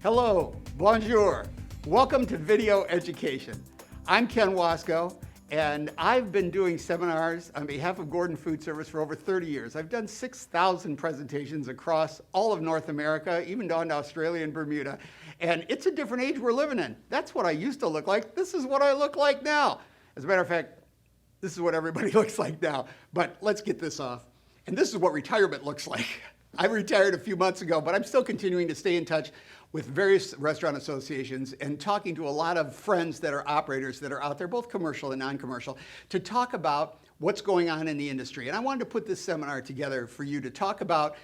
Hello, bonjour. Welcome to Video Education. I'm Ken Wasco, and I've been doing seminars on behalf of Gordon Food Service for over 30 years. I've done 6,000 presentations across all of North America, even down to Australia and Bermuda. And it's a different age we're living in. That's what I used to look like. This is what I look like now. As a matter of fact, this is what everybody looks like now. But let's get this off. And this is what retirement looks like. I retired a few months ago, but I'm still continuing to stay in touch with various restaurant associations and talking to a lot of friends that are operators that are out there, both commercial and non-commercial, to talk about what's going on in the industry. And I wanted to put this seminar together for you to talk about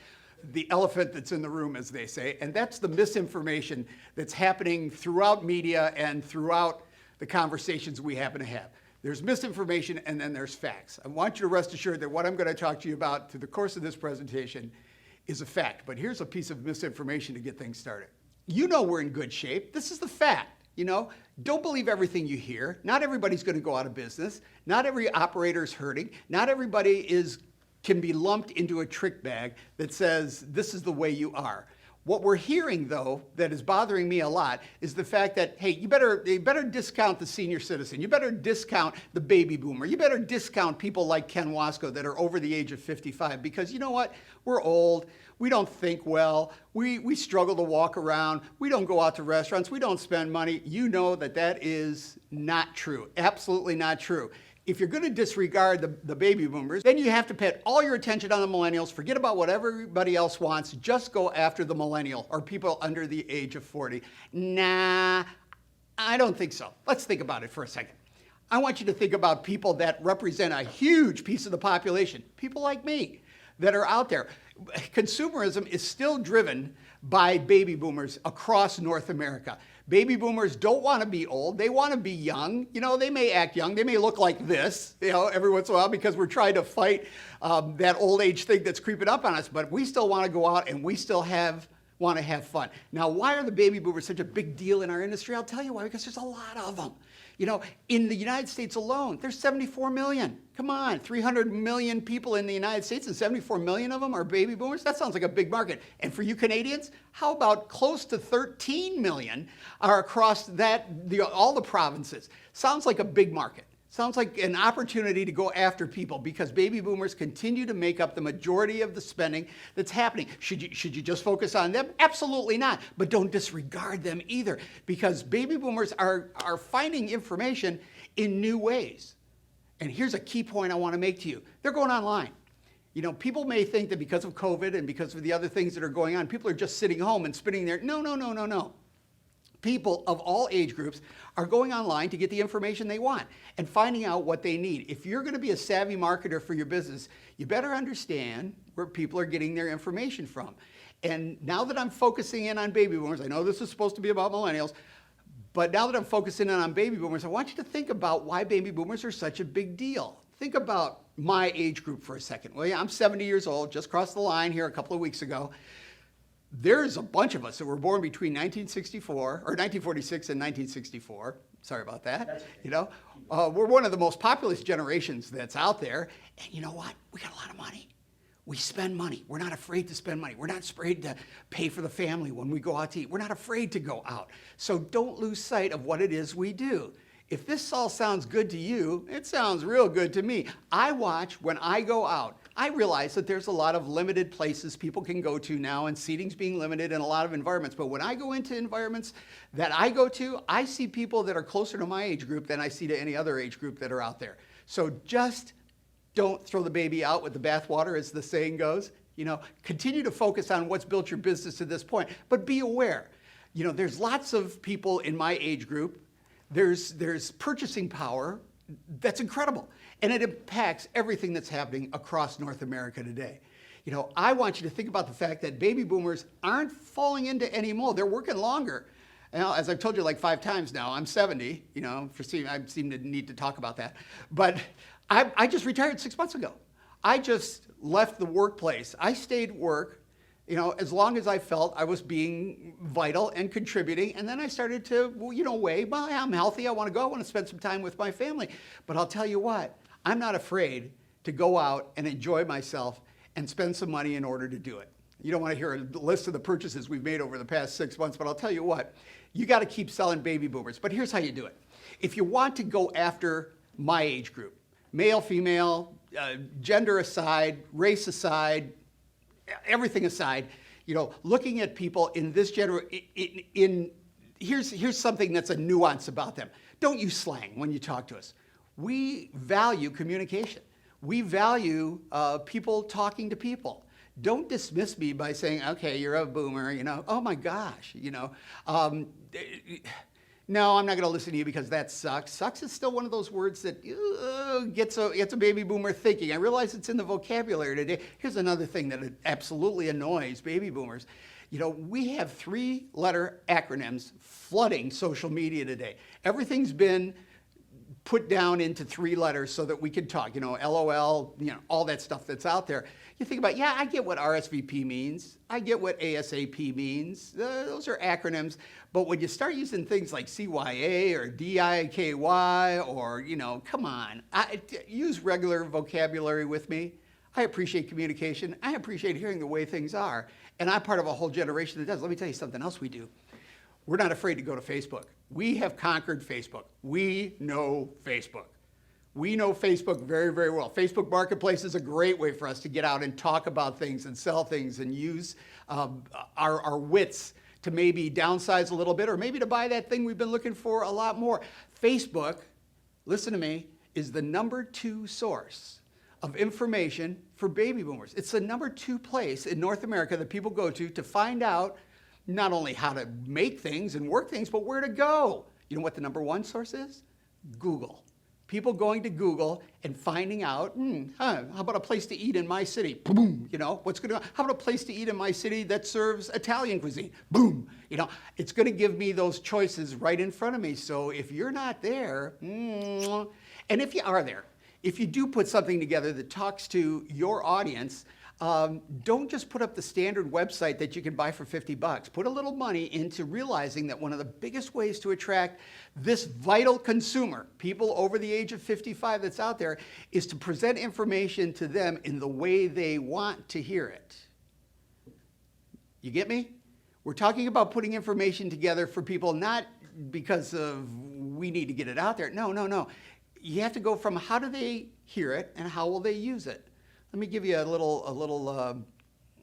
the elephant that's in the room, as they say, and that's the misinformation that's happening throughout media and throughout the conversations we happen to have. There's misinformation and then there's facts. I want you to rest assured that what I'm going to talk to you about through the course of this presentation is a fact, but here's a piece of misinformation to get things started. You know we're in good shape. This is the fact. Don't believe everything you hear. Not everybody's going to go out of business. Not every operator is hurting. Not everybody can be lumped into a trick bag that says this is the way you are. What we're hearing, though, that is bothering me a lot is the fact that, hey, you better discount the senior citizen. You better discount the baby boomer. You better discount people like Ken Wasco that are over the age of 55 because you know what? We're old. We don't think well. We struggle to walk around. We don't go out to restaurants. We don't spend money. You know that is not true. Absolutely not true. If you're going to disregard the baby boomers, then you have to put all your attention on the millennials, forget about what everybody else wants, just go after the millennial or people under the age of 40. Nah, I don't think so. Let's think about it for a second. I want you to think about people that represent a huge piece of the population, people like me that are out there. Consumerism is still driven by baby boomers across North America. Baby boomers don't want to be old. They want to be young. They may act young. They may look like this, every once in a while because we're trying to fight that old age thing that's creeping up on us. But we still want to go out and we still want to have fun. Now, why are the baby boomers such a big deal in our industry? I'll tell you why, because there's a lot of them. In the United States alone, there's 74 million. Come on, 300 million people in the United States and 74 million of them are baby boomers? That sounds like a big market. And for you Canadians, how about close to 13 million are across all the provinces? Sounds like a big market. Sounds like an opportunity to go after people because baby boomers continue to make up the majority of the spending that's happening. Should you just focus on them? Absolutely not. But don't disregard them either because baby boomers are finding information in new ways. And here's a key point I want to make to you. They're going online. People may think that because of COVID and because of the other things that are going on, people are just sitting home and spinning their... No. People of all age groups are going online to get the information they want and finding out what they need. If you're going to be a savvy marketer for your business, you better understand where people are getting their information from. And now that I'm focusing in on baby boomers, I know this is supposed to be about millennials, but now that I'm focusing in on baby boomers, I want you to think about why baby boomers are such a big deal. Think about my age group for a second. Well, yeah, I'm 70 years old, just crossed the line here a couple of weeks ago. There's a bunch of us that were born between 1946 and 1964. Sorry about that. We're one of the most populous generations that's out there. And you know what? We got a lot of money. We spend money. We're not afraid to spend money. We're not afraid to pay for the family when we go out to eat. We're not afraid to go out. So don't lose sight of what it is we do. If this all sounds good to you, it sounds real good to me. I watch when I go out. I realize that there's a lot of limited places people can go to now and seating's being limited in a lot of environments. But when I go into environments that I go to, I see people that are closer to my age group than I see to any other age group that are out there. So just don't throw the baby out with the bathwater, as the saying goes. Continue to focus on what's built your business to this point, but be aware. There's lots of people in my age group. There's purchasing power that's incredible. And it impacts everything that's happening across North America today. I want you to think about the fact that baby boomers aren't falling into any mold. They're working longer. As I've told you like 5 times now, I'm 70, I seem to need to talk about that. But I just retired 6 months ago. I just left the workplace. I stayed work, as long as I felt I was being vital and contributing. And then I started to, weigh, well, I'm healthy. I want to go. I want to spend some time with my family. But I'll tell you what, I'm not afraid to go out and enjoy myself and spend some money in order to do it. You don't want to hear a list of the purchases we've made over the past 6 months, but I'll tell you what, you got to keep selling baby boomers. But here's how you do it. If you want to go after my age group, male, female, gender aside, race aside, everything aside, looking at people in this here's something that's a nuance about them. Don't use slang when you talk to us. We value communication. We value people talking to people. Don't dismiss me by saying, okay, you're a boomer, oh my gosh, no, I'm not going to listen to you because that sucks. Sucks is still one of those words that gets a baby boomer thinking. I realize it's in the vocabulary today. Here's another thing that absolutely annoys baby boomers. We have 3-letter acronyms flooding social media today. Everything's been put down into 3 letters so that we can talk, LOL, all that stuff that's out there. You think about, yeah, I get what RSVP means. I get what ASAP means. Those are acronyms. But when you start using things like CYA or DIKY or, come on, use regular vocabulary with me. I appreciate communication. I appreciate hearing the way things are. And I'm part of a whole generation that does. Let me tell you something else we do. We're not afraid to go to Facebook. We have conquered Facebook. We know Facebook. We know Facebook very, very well. Facebook Marketplace is a great way for us to get out and talk about things and sell things and use our wits to maybe downsize a little bit or maybe to buy that thing we've been looking for a lot more. Facebook, listen to me, is the #2 source of information for baby boomers. It's the #2 place in North America that people go to find out not only how to make things and work things, but where to go. You know what the #1 source is? Google. People going to Google and finding out, how about a place to eat in my city? Boom, what's going to, how about a place to eat in my city that serves Italian cuisine? Boom, it's going to give me those choices right in front of me. So if you're not there, and if you are there, if you do put something together that talks to your audience, don't just put up the standard website that you can buy for $50. Put a little money into realizing that one of the biggest ways to attract this vital consumer, people over the age of 55 that's out there, is to present information to them in the way they want to hear it. You get me? We're talking about putting information together for people not because of we need to get it out there. No. You have to go from how do they hear it and how will they use it. Let me give you a little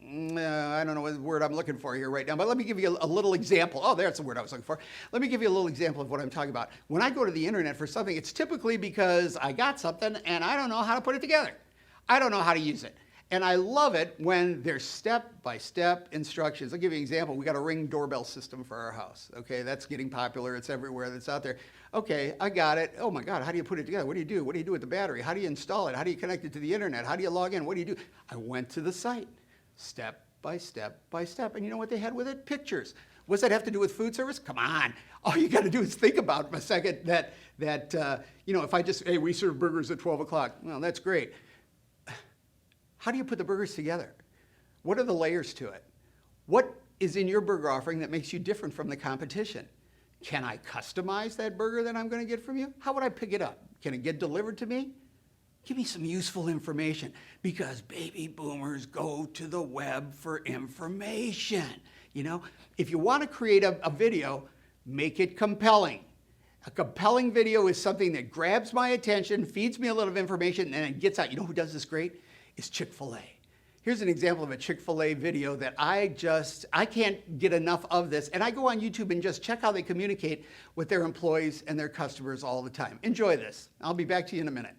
I don't know what word I'm looking for here right now, but let me give you a little example. Oh, there's the word I was looking for. Let me give you a little example of what I'm talking about. When I go to the internet for something, it's typically because I got something and I don't know how to put it together. I don't know how to use it. And I love it when there's step-by-step instructions. I'll give you an example. We got a Ring doorbell system for our house. Okay, that's getting popular. It's everywhere. That's out there. Okay, I got it. Oh my God, how do you put it together? What do you do? What do you do with the battery? How do you install it? How do you connect it to the internet? How do you log in? What do you do? I went to the site, step by step by step. And you know what they had with it? Pictures. What's that have to do with food service? Come on. All you got to do is think about for a second that if I just, hey, we serve burgers at 12 o'clock. Well, that's great. How do you put the burgers together? What are the layers to it? What is in your burger offering that makes you different from the competition? Can I customize that burger that I'm going to get from you? How would I pick it up? Can it get delivered to me? Give me some useful information because baby boomers go to the web for information. If you want to create a video, make it compelling. A compelling video is something that grabs my attention, feeds me a little of information, and it gets out. You know who does this great? Is Chick-fil-A. Here's an example of a Chick-fil-A video that I can't get enough of this. And I go on YouTube and just check how they communicate with their employees and their customers all the time. Enjoy this. I'll be back to you in a minute.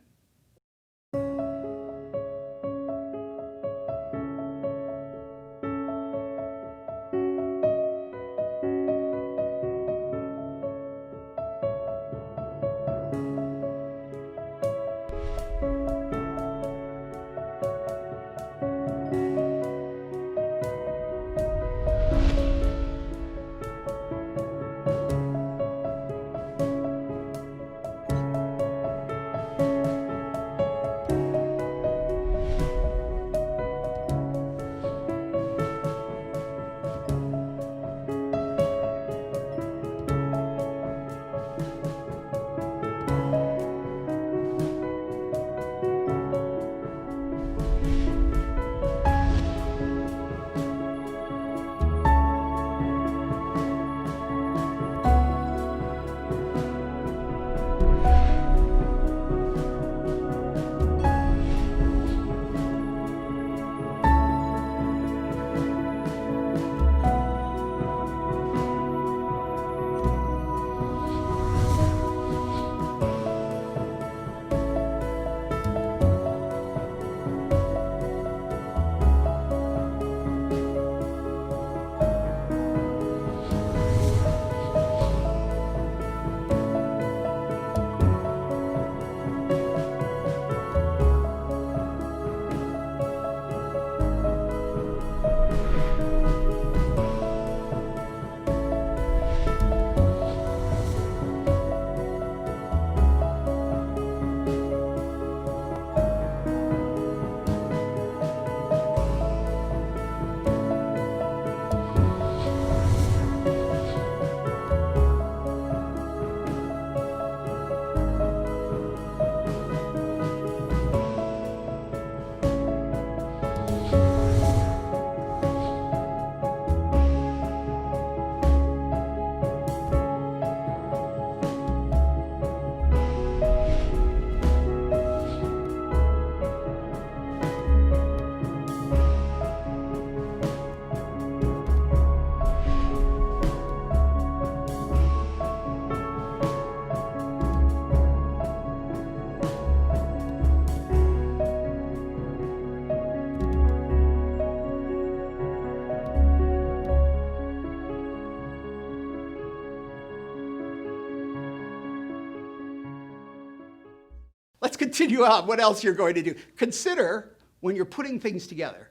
continue on, what else you're going to do. Consider when you're putting things together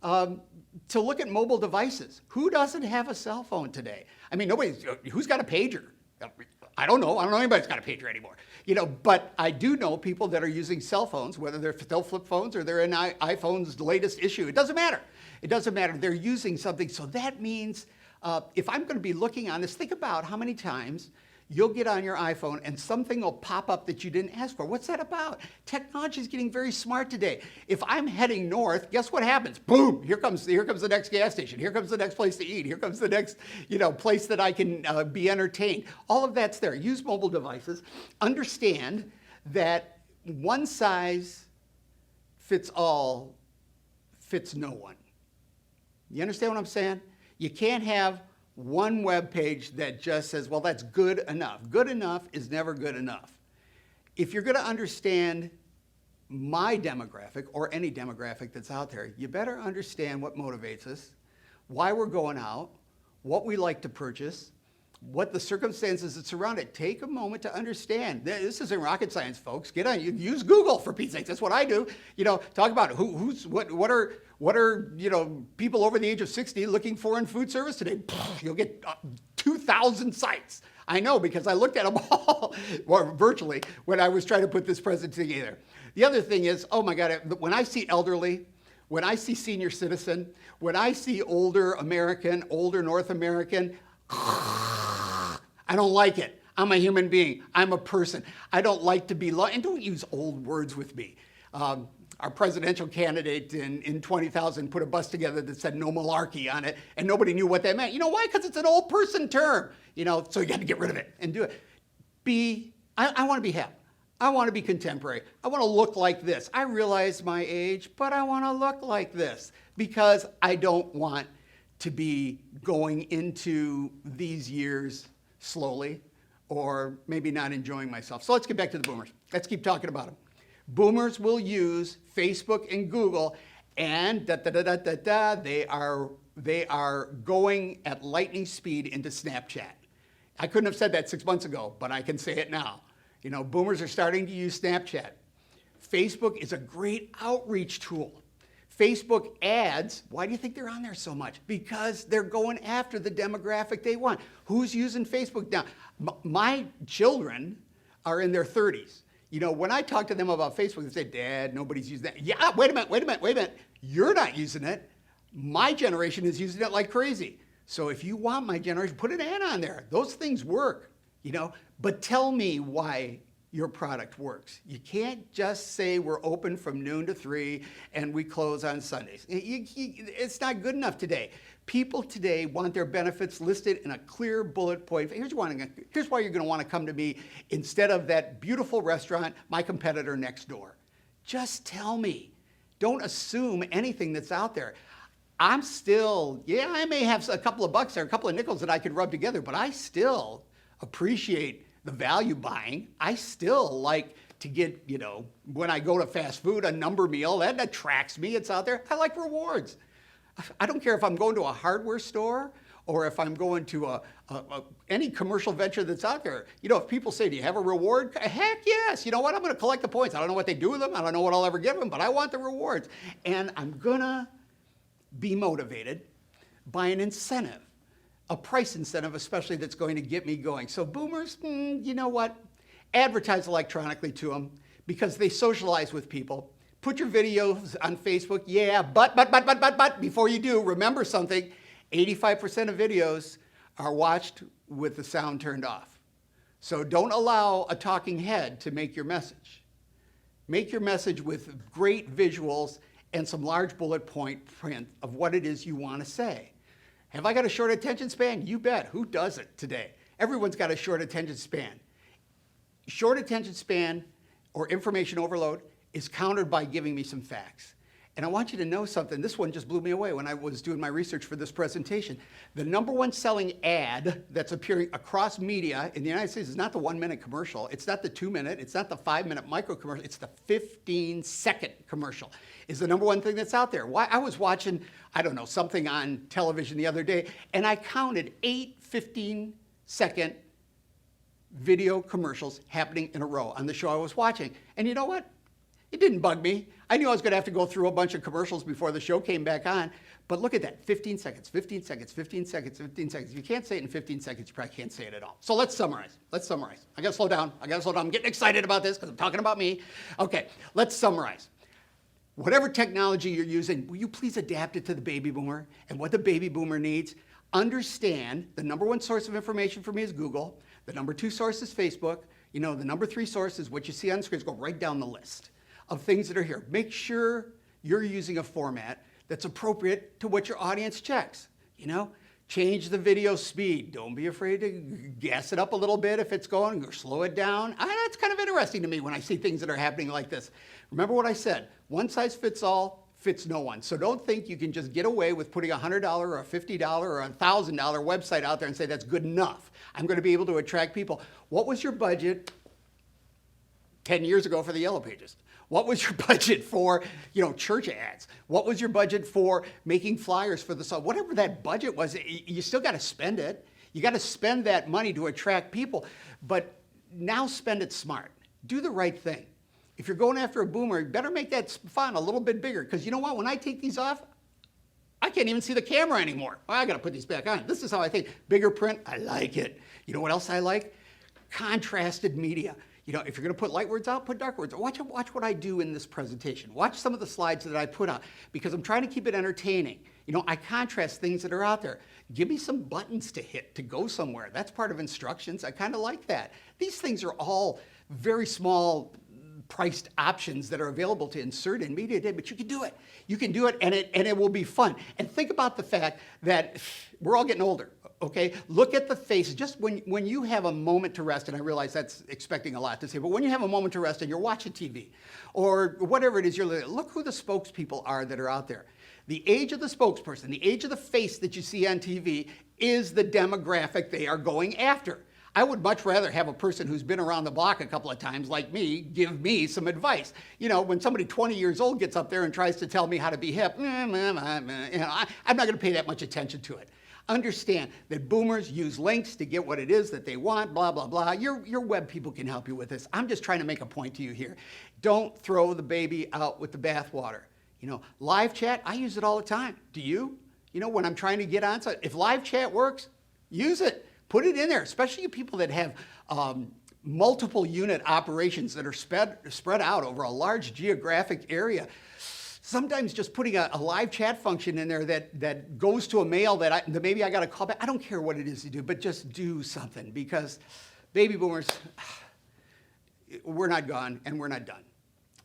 to look at mobile devices. Who doesn't have a cell phone today? I mean, who's got a pager? I don't know anybody that's got a pager anymore. But I do know people that are using cell phones, whether they're still flip phones or they're in iPhone's latest issue. It doesn't matter. It doesn't matter. They're using something. So that means if I'm going to be looking on this, think about how many times you'll get on your iPhone and something will pop up that you didn't ask for. What's that about? Technology is getting very smart today. If I'm heading north, guess what happens? Boom, here comes the next gas station. Here comes the next place to eat. Here comes the next place that I can be entertained. All of that's there. Use mobile devices. Understand that one size fits all fits no one. You understand what I'm saying? You can't have one web page that just says, well, that's good enough. Good enough is never good enough. If you're going to understand my demographic or any demographic that's out there, you better understand what motivates us, why we're going out, what we like to purchase, what the circumstances that surround it. Take a moment to understand. This isn't rocket science, folks. Get on. You use Google, for Pete's sake. That's what I do. Talk about what are people over the age of 60 looking for in food service today. You'll get 2,000 sites. I know, because I looked at them all, or virtually, when I was trying to put this presentation together. The other thing is, oh my God, when I see elderly, when I see senior citizen, when I see older American, older North American, I don't like it. I'm a human being. I'm a person. I don't like to be and don't use old words with me. Our presidential candidate in 20,000 put a bus together that said no malarkey on it, and nobody knew what that meant. You know why? Because it's an old person term. So you got to get rid of it and do it. I want to be hip. I want to be contemporary. I want to look like this. I realize my age, but I want to look like this because I don't want to be going into these years slowly or maybe not enjoying myself. So let's get back to the boomers. Let's keep talking about them. Boomers will use Facebook and Google, and they are going at lightning speed into Snapchat. I couldn't have said that 6 months ago, but I can say it now. Boomers are starting to use Snapchat. Facebook is a great outreach tool. Facebook ads, why do you think they're on there so much? Because they're going after the demographic they want. Who's using Facebook now? My children are in their 30s. When I talk to them about Facebook, they say, Dad, nobody's using that. Yeah, wait a minute. You're not using it. My generation is using it like crazy. So if you want my generation, put an ad on there. Those things work, But tell me why your product works. You can't just say we're open from noon to 3 and we close on Sundays. It's not good enough today. People today want their benefits listed in a clear bullet point. Here's why you're going to want to come to me instead of that beautiful restaurant, my competitor next door. Just tell me. Don't assume anything that's out there. I may have a couple of bucks or a couple of nickels that I could rub together, but I still appreciate the value buying. I still like to get, when I go to fast food, a number meal, that attracts me. It's out there. I like rewards. I don't care if I'm going to a hardware store or if I'm going to any commercial venture that's out there. If people say, do you have a reward? Heck yes. You know what? I'm going to collect the points. I don't know what they do with them. I don't know what I'll ever give them, but I want the rewards. And I'm going to be motivated by an incentive. A price incentive, especially, that's going to get me going. So boomers, you know what? Advertise electronically to them because they socialize with people. Put your videos on Facebook. Yeah, but before you do, remember something. 85% of videos are watched with the sound turned off. So don't allow a talking head to make your message. Make your message with great visuals and some large bullet point print of what it is you want to say. Have I got a short attention span? You bet. Who doesn't today? Everyone's got a short attention span. Short attention span or information overload is countered by giving me some facts. And I want you to know something. This one just blew me away when I was doing my research for this presentation. The number one selling ad that's appearing across media in the United States is not the 1-minute commercial. It's not the 2-minute. It's not the 5-minute micro commercial. It's the 15-second commercial is the number one thing that's out there. Why? I was watching, something on television the other day, and I counted 8 15-second video commercials happening in a row on the show I was watching. And you know what? It didn't bug me. I knew I was going to have to go through a bunch of commercials before the show came back on. But look at that, 15 seconds, 15 seconds, 15 seconds, 15 seconds. If you can't say it in 15 seconds, you probably can't say it at all. So let's summarize. I got to slow down. I'm getting excited about this because I'm talking about me. Okay, let's summarize. Whatever technology you're using, will you please adapt it to the baby boomer and what the baby boomer needs? Understand the number one source of information for me is Google. The number two source is Facebook. The number three source is what you see on the screen. Go right down the list of things that are here. Make sure you're using a format that's appropriate to what your audience checks. Change the video speed. Don't be afraid to gas it up a little bit if it's going, or slow it down. That's kind of interesting to me when I see things that are happening like this. Remember what I said, one size fits all, fits no one. So don't think you can just get away with putting a $100 or a $50 or a $1,000 website out there and say that's good enough. I'm going to be able to attract people. What was your budget 10 years ago for the Yellow Pages? What was your budget for, church ads? What was your budget for making flyers for the song? Whatever that budget was, you still got to spend it. You got to spend that money to attract people, but now spend it smart. Do the right thing. If you're going after a boomer, you better make that font a little bit bigger, because you know what? When I take these off, I can't even see the camera anymore. I got to put these back on. This is how I think. Bigger print, I like it. You know what else I like? Contrasted media. If you're going to put light words out, put dark words. Watch what I do in this presentation. Watch some of the slides that I put out, because I'm trying to keep it entertaining. I contrast things that are out there. Give me some buttons to hit to go somewhere. That's part of instructions. I kind of like that. These things are all very small priced options that are available to insert in media today, but you can do it. You can do it, and it will be fun. And think about the fact that we're all getting older. Okay, look at the faces. Just when you have a moment to rest, and I realize that's expecting a lot to say, but when you have a moment to rest and you're watching TV or whatever it is, look who the spokespeople are that are out there. The age of the spokesperson, the age of the face that you see on TV is the demographic they are going after. I would much rather have a person who's been around the block a couple of times, like me, give me some advice. When somebody 20 years old gets up there and tries to tell me how to be hip, I'm not going to pay that much attention to it. Understand that boomers use links to get what it is that they want, blah, blah, blah. Your web people can help you with this. I'm just trying to make a point to you here. Don't throw the baby out with the bathwater. Live chat, I use it all the time. Do you? When I'm trying to get on, so if live chat works, use it. Put it in there, especially you people that have multiple unit operations that are spread out over a large geographic area. Sometimes just putting a live chat function in there that goes to a mail that maybe I got to call back. I don't care what it is you do, but just do something, because baby boomers, we're not gone and we're not done.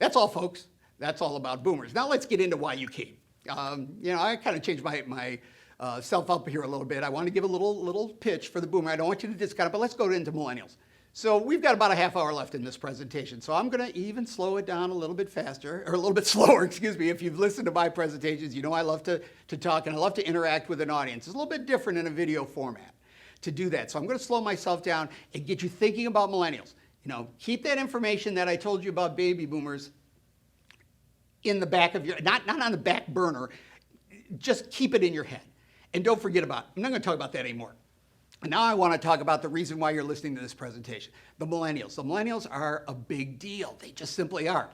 That's all, folks. That's all about boomers. Now let's get into why you came. I kind of changed my self up here a little bit. I want to give a little pitch for the boomer. I don't want you to discount it, but let's go into millennials. So we've got about a half hour left in this presentation. So I'm going to even slow it down a little bit faster, or a little bit slower, excuse me. If you've listened to my presentations, I love to talk and I love to interact with an audience. It's a little bit different in a video format to do that. So I'm going to slow myself down and get you thinking about millennials. Keep that information that I told you about baby boomers in the back of not on the back burner. Just keep it in your head. And don't forget about it. I'm not going to talk about that anymore. Now I want to talk about the reason why you're listening to this presentation. The millennials. The millennials are a big deal. They just simply are.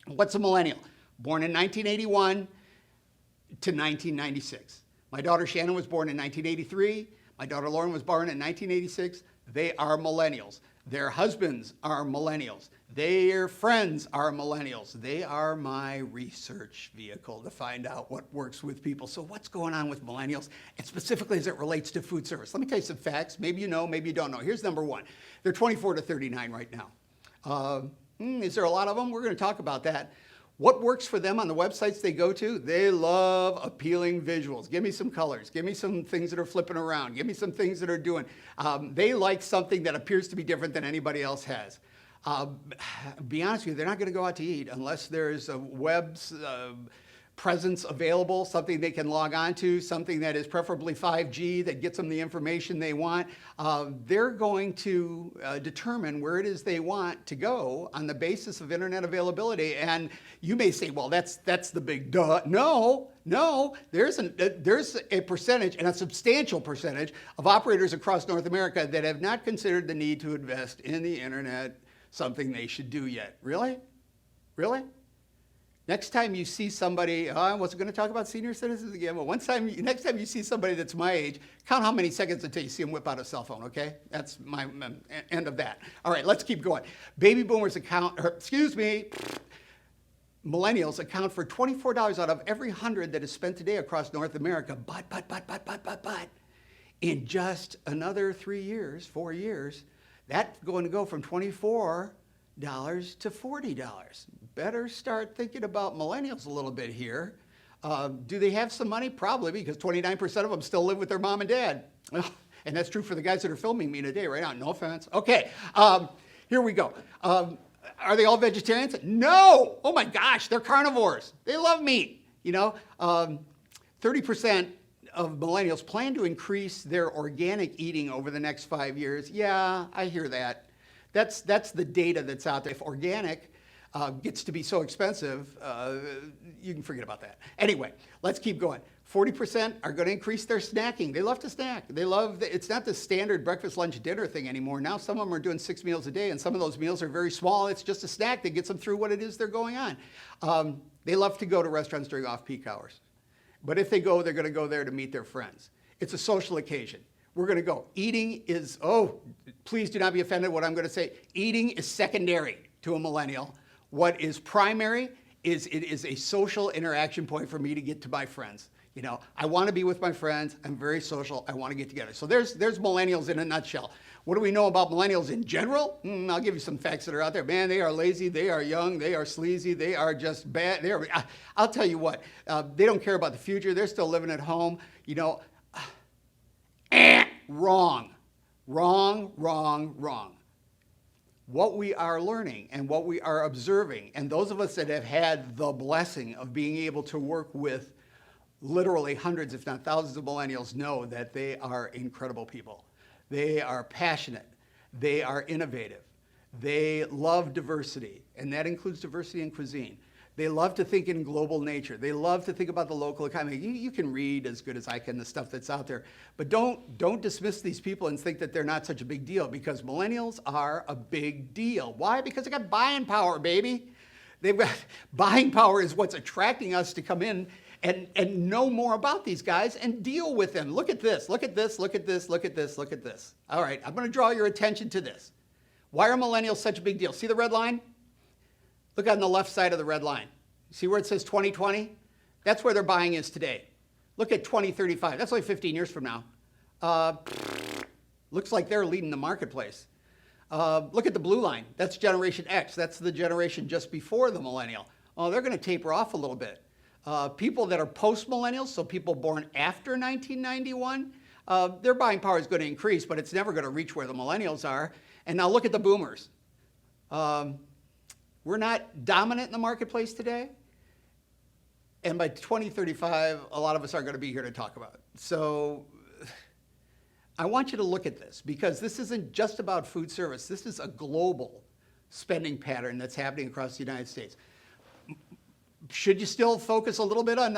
What's a millennial? Born in 1981 to 1996. My daughter Shannon was born in 1983. My daughter Lauren was born in 1986. They are millennials. Their husbands are millennials. Their friends are millennials. They are my research vehicle to find out what works with people. So what's going on with millennials, and specifically as it relates to food service? Let me tell you some facts. Maybe you know, maybe you don't know. Here's number one. They're 24 to 39 right now. Is there a lot of them? We're going to talk about that. What works for them on the websites they go to? They love appealing visuals. Give me some colors. Give me some things that are flipping around. Give me some things that are doing. They like something that appears to be different than anybody else has. Be honest with you, they're not going to go out to eat unless there's a web's presence available, something they can log on to, something that is preferably 5G that gets them the information they want. They're going to determine where it is they want to go on the basis of internet availability. And you may say, well, that's the big duh. No, there's a percentage, and a substantial percentage, of operators across North America that have not considered the need to invest in the internet something they should do yet. Really? Really? Next time you see somebody, I wasn't going to talk about senior citizens again, but next time you see somebody that's my age, count how many seconds until you see them whip out a cell phone, okay? That's my end of that. All right, let's keep going. Baby boomers millennials account for $24 out of every 100 that is spent today across North America. But, in just another 4 years, that's going to go from $24 to $40. Better start thinking about millennials a little bit here. Do they have some money? Probably, because 29% of them still live with their mom and dad. And that's true for the guys that are filming me today right now. No offense. Okay, here we go. Are they all vegetarians? No! Oh my gosh, they're carnivores. They love meat. 30% of millennials plan to increase their organic eating over the next 5 years. Yeah, I hear that. That's the data that's out there. If organic gets to be so expensive, you can forget about that. Anyway, let's keep going. 40% are going to increase their snacking. They love to snack. It's not the standard breakfast, lunch, dinner thing anymore. Now some of them are doing 6 meals a day, and some of those meals are very small. It's just a snack that gets them through what it is they're going on. They love to go to restaurants during off-peak hours. But if they go, they're going to go there to meet their friends. It's a social occasion. We're going to go. Eating is, please do not be offended what I'm going to say. Eating is secondary to a millennial. What is primary is it is a social interaction point for me to get to my friends. I want to be with my friends. I'm very social. I want to get together. So there's millennials in a nutshell. What do we know about millennials in general? I'll give you some facts that are out there. Man, they are lazy. They are young. They are sleazy. They are just bad. I'll tell you what. They don't care about the future. They're still living at home. Wrong. What we are learning and what we are observing, and those of us that have had the blessing of being able to work with literally hundreds, if not thousands of millennials, know that they are incredible people. They are passionate. They are innovative. They love diversity, and that includes diversity in cuisine. They love to think in global nature. They love to think about the local economy. You can read as good as I can the stuff that's out there, but don't dismiss these people and think that they're not such a big deal, because millennials are a big deal. Why? Because they got buying power, baby. They've got buying power is what's attracting us to come in and know more about these guys and deal with them. Look at this, look at this, look at this, look at this, look at this. All right, I'm going to draw your attention to this. Why are millennials such a big deal? See the red line? Look on the left side of the red line. See where it says 2020? That's where their buying is today. Look at 2035. That's only 15 years from now. Looks like they're leading the marketplace. Look at the blue line. That's Generation X. That's the generation just before the millennial. Oh, they're going to taper off a little bit. People that are post-millennials, so people born after 1991, their buying power is going to increase, but it's never going to reach where the millennials are. And now look at the boomers. We're not dominant in the marketplace today. And by 2035, a lot of us are going to be here to talk about it. So I want you to look at this, because this isn't just about food service. This is a global spending pattern that's happening across the United States. Should you still focus a little bit on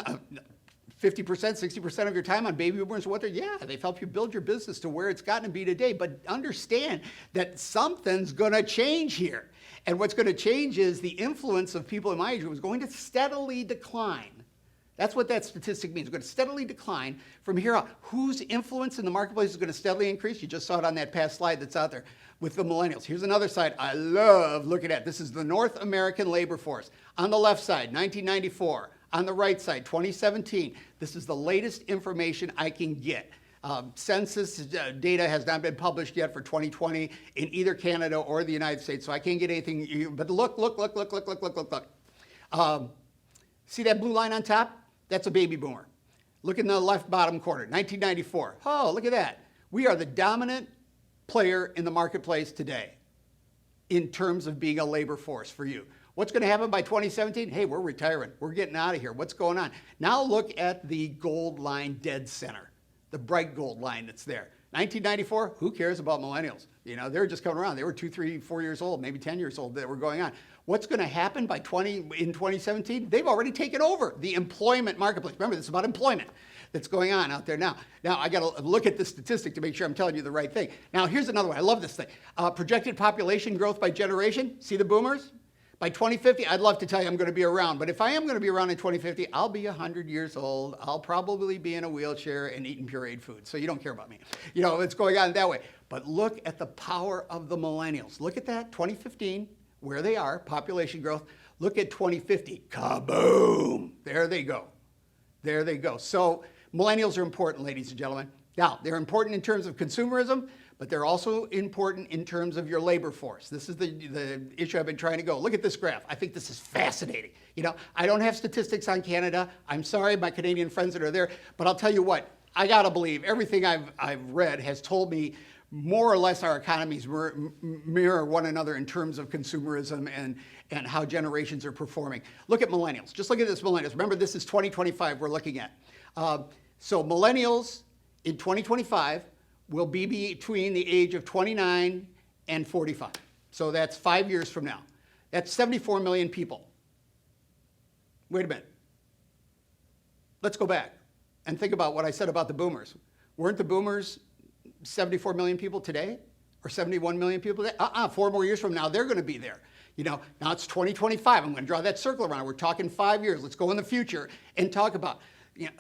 50%, 60% of your time on baby boomers? They've helped you build your business to where it's gotten to be today. But understand that something's going to change here. And what's going to change is the influence of people in my age group is going to steadily decline. That's what that statistic means. It's going to steadily decline from here out. Whose influence in the marketplace is going to steadily increase? You just saw it on that past slide that's out there with the millennials. Here's another side I love looking at. This is the North American labor force. On the left side, 1994. On the right side, 2017. This is the latest information I can get. Census data has not been published yet for 2020 in either Canada or the United States, so I can't get anything. But look. See that blue line on top? That's a baby boomer. Look in the left bottom corner, 1994. Oh, look at that. We are the dominant player in the marketplace today in terms of being a labor force for you. What's going to happen by 2017? Hey, we're retiring. We're getting out of here. What's going on? Now look at the gold line dead center, the bright gold line that's there. 1994, who cares about millennials? They were just coming around. They were 2, 3, 4 years old, maybe 10 years old that were going on. What's going to happen in 2017? They've already taken over the employment marketplace. Remember, this is about employment that's going on out there now. Now, I got to look at the statistic to make sure I'm telling you the right thing. Now, here's another one. I love this thing. Projected population growth by generation. See the boomers? By 2050, I'd love to tell you I'm going to be around, but if I am going to be around in 2050, I'll be 100 years old. I'll probably be in a wheelchair and eating pureed food, so you don't care about me. You know, it's going on that way. But look at the power of the millennials. Look at that, 2015, where they are, population growth. Look at 2050, kaboom! There they go. There they go. So millennials are important, ladies and gentlemen. Now, they're important in terms of consumerism, but they're also important in terms of your labor force. This is the issue I've been trying to go. Look at this graph. I think this is fascinating. You know, I don't have statistics on Canada. I'm sorry, my Canadian friends that are there, but I'll tell you what, I gotta believe everything I've read has told me more or less our economies mirror one another in terms of consumerism and how generations are performing. Look at millennials. Just look at this millennials. Remember, this is 2025 we're looking at. So millennials in 2025 will be between the age of 29 and 45. So that's 5 years from now. That's 74 million people. Wait a minute. Let's go back and think about what I said about the boomers. Weren't the boomers 74 million people today? Or 71 million people today? 4 more years from now, they're going to be there. You know, now it's 2025. I'm going to draw that circle around. We're talking 5 years. Let's go in the future and talk about, you know,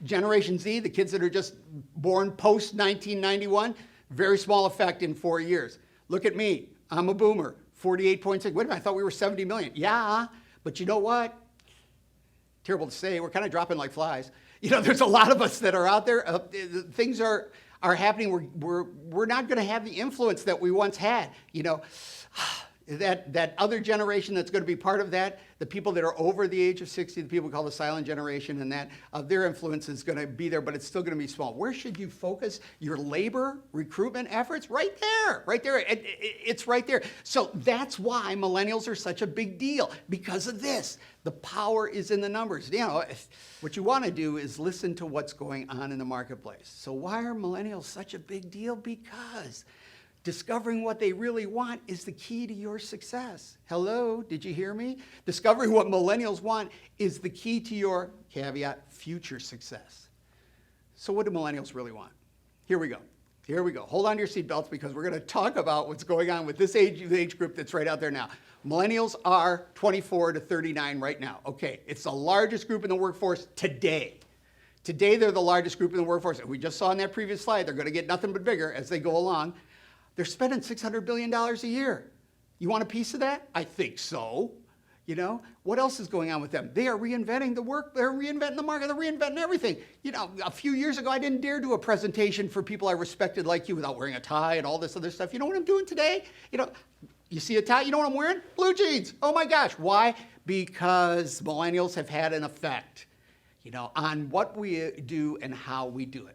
Generation Z, the kids that are just born post-1991, very small effect in 4 years. Look at me. I'm a boomer, 48.6. Wait a minute, I thought we were 70 million. Yeah, but you know what? Terrible to say, we're kind of dropping like flies. You know, there's a lot of us that are out there. Things are happening. We're not going to have the influence that we once had. You know, that other generation that's going to be part of that, the people that are over the age of 60, the people we call the silent generation, and that their influence is going to be there, but it's still going to be small. Where should you focus your labor recruitment efforts? Right there, right there. It's right there. So that's why millennials are such a big deal, because of this. The power is in the numbers. You know, what you want to do is listen to what's going on in the marketplace. So why are millennials such a big deal? Because discovering what they really want is the key to your success. Hello, did you hear me? Discovering what millennials want is the key to your, caveat, future success. So what do millennials really want? Here we go. Here we go. Hold on to your seatbelts because we're going to talk about what's going on with this age group that's right out there now. Millennials are 24 to 39 right now. Okay, it's the largest group in the workforce today. Today, they're the largest group in the workforce. We just saw in that previous slide, they're going to get nothing but bigger as they go along. They're spending $600 billion a year. You want a piece of that? I think so. You know, what else is going on with them? They are reinventing the work, they're reinventing the market, they're reinventing everything. You know, a few years ago, I didn't dare do a presentation for people I respected like you without wearing a tie and all this other stuff. You know what I'm doing today? You know, you see a tie, you know what I'm wearing? Blue jeans. Oh my gosh, why? Because millennials have had an effect, you know, on what we do and how we do it.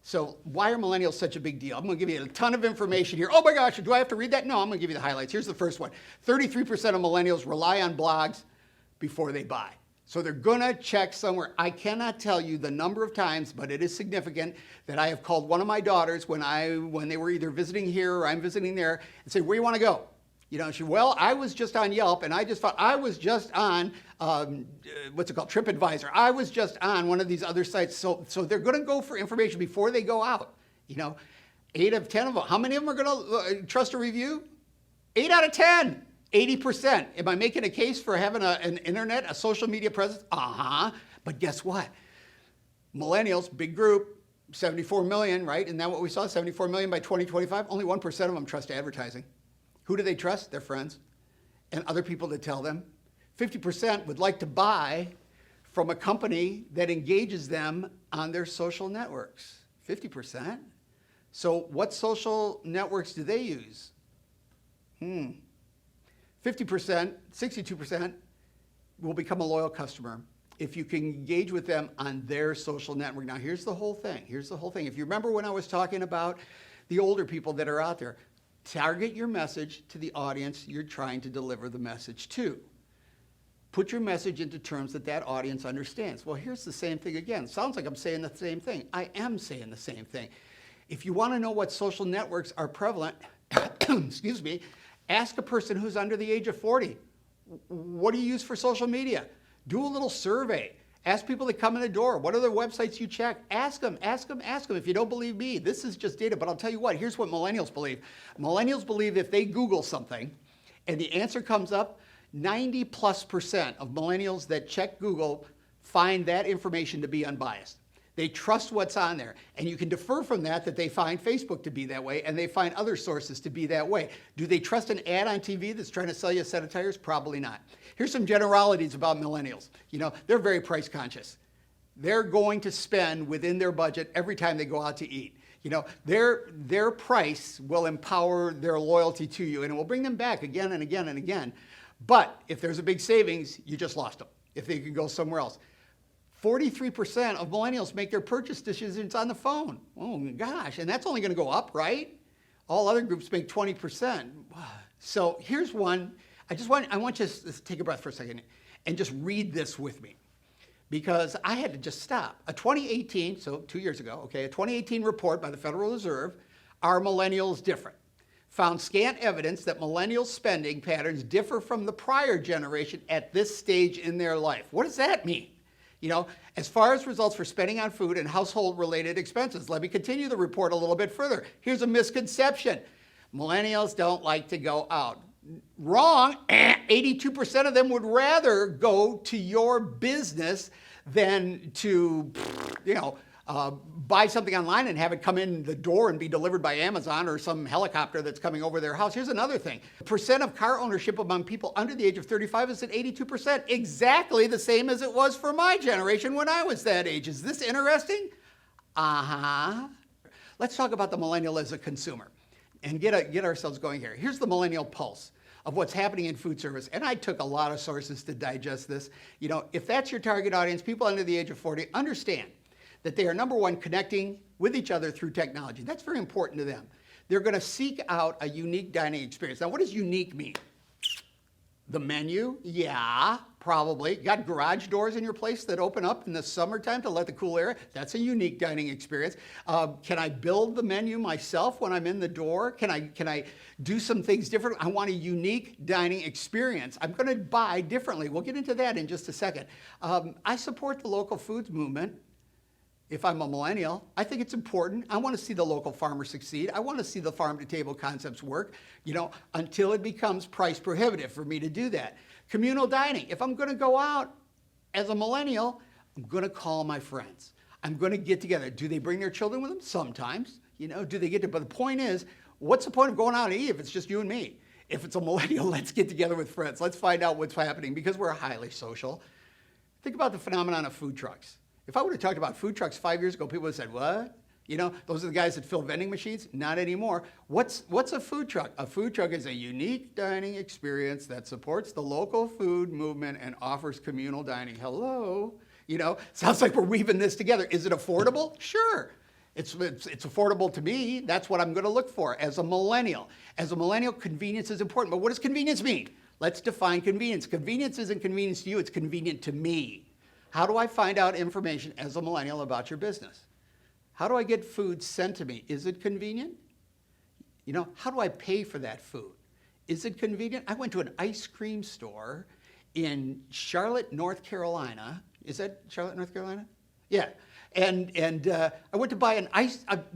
So why are millennials such a big deal? I'm going to give you a ton of information here. Oh my gosh, do I have to read that? No, I'm going to give you the highlights. Here's the first one. 33% of millennials rely on blogs before they buy. So they're going to check somewhere. I cannot tell you the number of times, but it is significant that I have called one of my daughters when they were either visiting here or I'm visiting there and say, where do you want to go? You know, she, well, I was just on Yelp, and I just thought I was just on, what's it called, TripAdvisor. I was just on one of these other sites. So they're going to go for information before they go out. You know, 8 of 10 of them. How many of them are going to trust a review? 8 out of 10. 80%. Am I making a case for having an internet, a social media presence? Uh-huh. But guess what? Millennials, big group, 74 million, right? Isn't that what we saw? 74 million by 2025. Only 1% of them trust advertising. Who do they trust? Their friends and other people that tell them. 50% would like to buy from a company that engages them on their social networks. 50%. So what social networks do they use? 50%, 62% will become a loyal customer if you can engage with them on their social network. Now, here's the whole thing. Here's the whole thing. If you remember when I was talking about the older people that are out there, target your message to the audience you're trying to deliver the message to. Put your message into terms that that audience understands. Well, here's the same thing again. Sounds like I'm saying the same thing. I am saying the same thing. If you want to know what social networks are prevalent, excuse me, ask a person who's under the age of 40. What do you use for social media? Do a little survey. Ask people that come in the door, what are the websites you check? Ask them, ask them, ask them. If you don't believe me, this is just data, but I'll tell you what, here's what millennials believe. Millennials believe if they Google something and the answer comes up, 90+% of millennials that check Google find that information to be unbiased. They trust what's on there. And you can defer from that they find Facebook to be that way, and they find other sources to be that way. Do they trust an ad on TV that's trying to sell you a set of tires? Probably not. Here's some generalities about millennials. They're very price conscious. They're going to spend within their budget every time they go out to eat. Their price will empower their loyalty to you, and it will bring them back again and again and again. But if there's a big savings, you just lost them if they could go somewhere else. 43% of millennials make their purchase decisions on the phone. Oh gosh, and that's only going to go up, right? All other groups make 20%. So here's one. I want you to take a breath for a second and just read this with me, because I had to just stop. A 2018, so 2 years ago, okay, a 2018 report by the Federal Reserve, Are Millennials Different?, found scant evidence that millennial spending patterns differ from the prior generation at this stage in their life. What does that mean? As far as results for spending on food and household-related expenses, let me continue the report a little bit further. Here's a misconception. Millennials don't like to go out. Wrong. 82% of them would rather go to your business than to, buy something online and have it come in the door and be delivered by Amazon or some helicopter that's coming over their house. Here's another thing. The percent of car ownership among people under the age of 35 is at 82%, exactly the same as it was for my generation when I was that age. Is this interesting? Uh-huh. Let's talk about the millennial as a consumer and get ourselves going here. Here's the millennial pulse of what's happening in food service. And I took a lot of sources to digest this. If that's your target audience, people under the age of 40, understand that they are, number one, connecting with each other through technology. That's very important to them. They're going to seek out a unique dining experience. Now, what does unique mean? The menu? Yeah, probably. Got garage doors in your place that open up in the summertime to let the cool air? That's a unique dining experience. Can I build the menu myself when I'm in the door? Can I do some things different? I want a unique dining experience. I'm going to buy differently. We'll get into that in just a second. I support the local foods movement. If I'm a millennial, I think it's important. I want to see the local farmer succeed. I want to see the farm-to-table concepts work, until it becomes price prohibitive for me to do that. Communal dining. If I'm going to go out as a millennial, I'm going to call my friends. I'm going to get together. Do they bring their children with them? Sometimes. Do they get to? But the point is, what's the point of going out to eat if it's just you and me? If it's a millennial, let's get together with friends. Let's find out what's happening, because we're highly social. Think about the phenomenon of food trucks. If I would have talked about food trucks 5 years ago, people would have said, what? Those are the guys that fill vending machines? Not anymore. What's a food truck? A food truck is a unique dining experience that supports the local food movement and offers communal dining. Hello? Sounds like we're weaving this together. Is it affordable? Sure. It's affordable to me. That's what I'm going to look for as a millennial. As a millennial, convenience is important. But what does convenience mean? Let's define convenience. Convenience isn't convenience to you. It's convenient to me. How do I find out information as a millennial about your business? How do I get food sent to me? Is it convenient? How do I pay for that food? Is it convenient? I went to an ice cream store in Charlotte, North Carolina. Is that Charlotte, North Carolina? Yeah. And I went to buy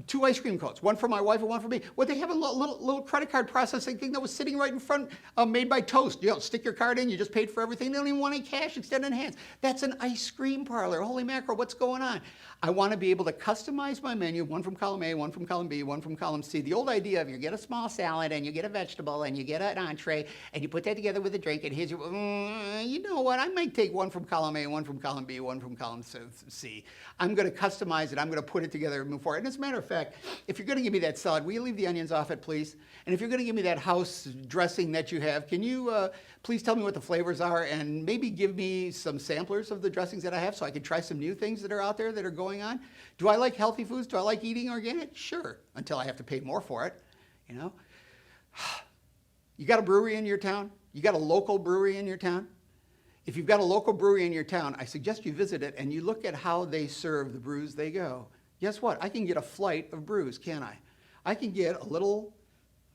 two ice cream cones, one for my wife and one for me. Well, they have a little credit card processing thing that was sitting right in front, made by Toast. Stick your card in, you just paid for everything. They don't even want any cash extended hands. That's an ice cream parlor. Holy mackerel, what's going on? I want to be able to customize my menu, one from column A, one from column B, one from column C. The old idea of you get a small salad and you get a vegetable and you get an entree and you put that together with a drink and here's your, you know what? I might take one from column A, one from column B, one from column C. I'm going to customize it. I'm going to put it together and move forward. And as a matter of fact, if you're going to give me that salad, will you leave the onions off it, please? And if you're going to give me that house dressing that you have, can you please tell me what the flavors are and maybe give me some samplers of the dressings that I have so I can try some new things that are out there that are going on? Do I like healthy foods? Do I like eating organic? Sure, until I have to pay more for it, You got a brewery in your town? You got a local brewery in your town? If you've got a local brewery in your town, I suggest you visit it and you look at how they serve the brews they go. Guess what? I can get a flight of brews, can't I? I can get a little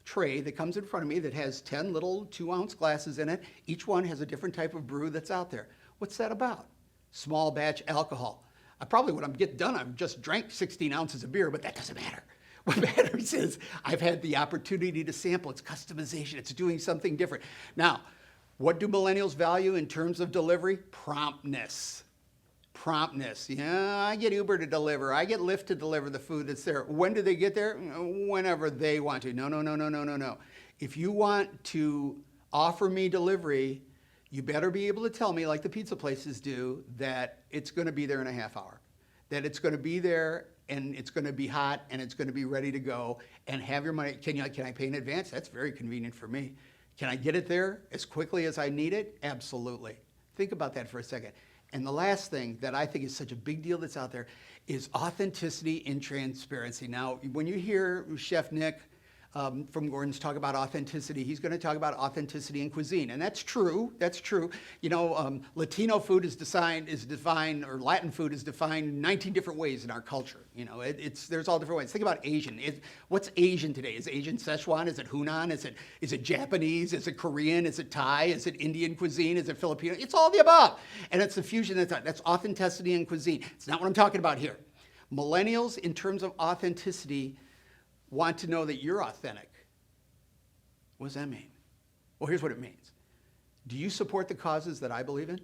tray that comes in front of me that has 10 little 2-ounce glasses in it. Each one has a different type of brew that's out there. What's that about? Small batch alcohol. When I'm get done, I've just drank 16 ounces of beer, but that doesn't matter. What matters is I've had the opportunity to sample. It's customization. It's doing something different. Now, What do millennials value in terms of delivery? Promptness. Promptness. Yeah, I get Uber to deliver. I get Lyft to deliver the food that's there. When do they get there? Whenever they want to. No, no, no, no, no, no, no. If you want to offer me delivery, you better be able to tell me, like the pizza places do, that it's going to be there in a half hour, that it's going to be there and it's going to be hot and it's going to be ready to go, and have your money. Can I pay in advance? That's very convenient for me. Can I get it there as quickly as I need it? Absolutely. Think about that for a second. And the last thing that I think is such a big deal that's out there is authenticity and transparency. Now, when you hear Chef Nick from Gordon's talk about authenticity, he's going to talk about authenticity in cuisine, and that's true. That's true. You know, Latino food is defined, or Latin food is defined 19 different ways in our culture. You know, there's all different ways. Think about Asian. What's Asian today? Is Asian Szechuan? Is it Hunan? Is it Japanese? Is it Korean? Is it Thai? Is it Indian cuisine? Is it Filipino? It's all the above, and it's the fusion. That's authenticity in cuisine. It's not what I'm talking about here. Millennials, in terms of authenticity, want to know that you're authentic. What does that mean? Well, here's what it means. Do you support the causes that I believe in?